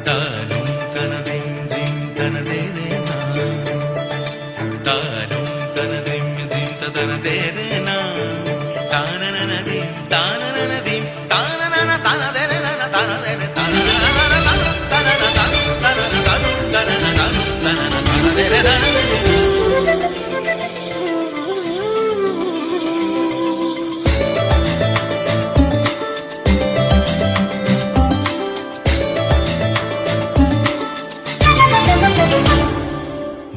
তারুম তনদিম দিম তনদে রে না, তারুম তনদিম দিম তনদে রে না, তানননদিম তানননদিম তাননন তানদে রে না তানদে রে তাননন তাননন তাননন তানদে রে না।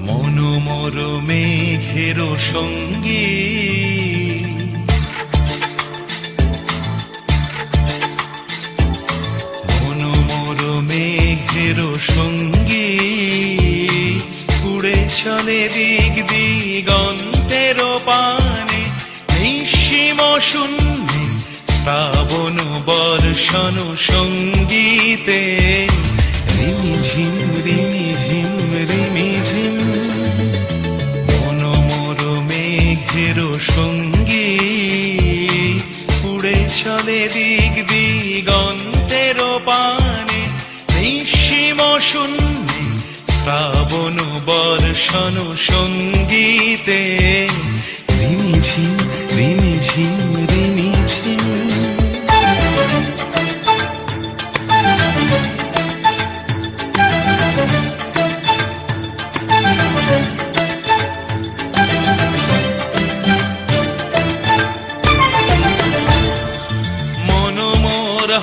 মনোমর মেঘের সঙ্গী, মনোমর মেঘের সঙ্গী, উড়ে চলে দিক দিগন্তের পানে, নিঃসীম শূন্যে শ্রাবণ বর্ষণ সঙ্গীতে, রিমিঝিম রিমিঝিম রিমিঝিম। মনোমর মেঘের সঙ্গী, উড়ে চলে দিক দিগন্তের পানে, নিঃসীম শূন্যে শ্রাবণ বর্ষণ সঙ্গীতে, রিমিঝিম রিমিঝিম রিমিঝিম।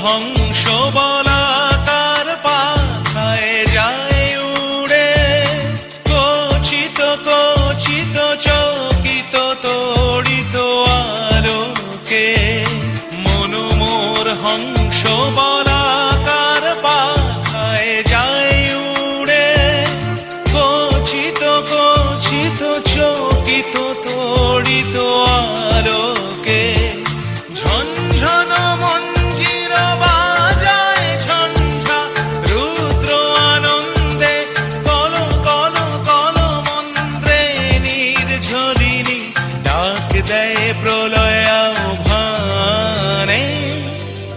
হংস বলাকার পাখায় যায় উড়ে, কচিত কচিত চকিত তড়িত আলোকে। মনোমোর হংস বলাকার পাখায় যায় উড়ে, কচিত কচিত চকিত তড়িত আলোকে। ঝনঝন মঞ্জির বাজায় ঝঞ্ঝা, রুদ্র আনন্দে কল কল কল মন্ত্রে নির্ঝরিণী, ডাক দেয় প্রলয় আহ্বানে।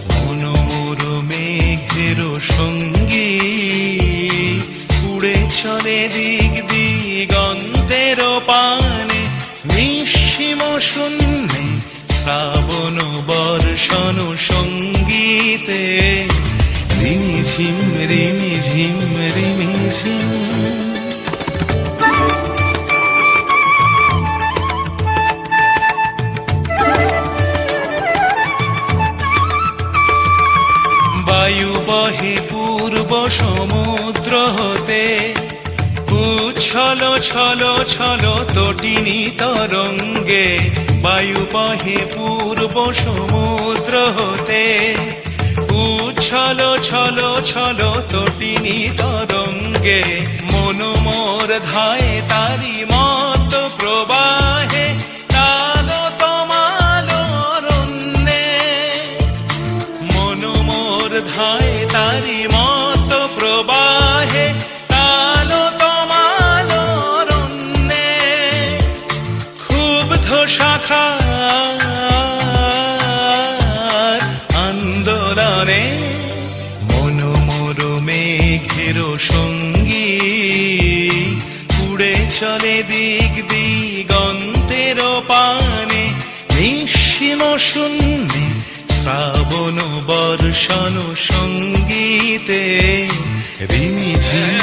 মনোমর মেঘের সঙ্গী, উড়ে চলে দিক দিগন্তের পানে, নিঃসীম শূন্যে শ্রাবণ বর্ষণ সঙ্গীতে, রিমিঝিম রিমিঝিম রিমিঝিম। বায়ু বহে পূর্ব সমুদ্র হতে, উচ্ছল ছল ছল তটিনী তরঙ্গে। বায়ু বহে পূর্ব সমুদ্র হতে, উচ্ছল ছল ছল তটিনী তরঙ্গে। মনোমর ধায় তারি মত প্রবাহে, তাল তমাল অরণ্যে। মনোমর ধায় তারি মত প্রবাহে, তাল তমাল অরণ্যে। ক্ষুব্ধ শাখার আন্দোলনে, মনোমর মেঘের সঙ্গী, উড়ে চলে দিক দিগন্তের পানে, নিঃসীম শূন্যে শ্রাবণ বর্ষণ সঙ্গীতে, রিমিঝিম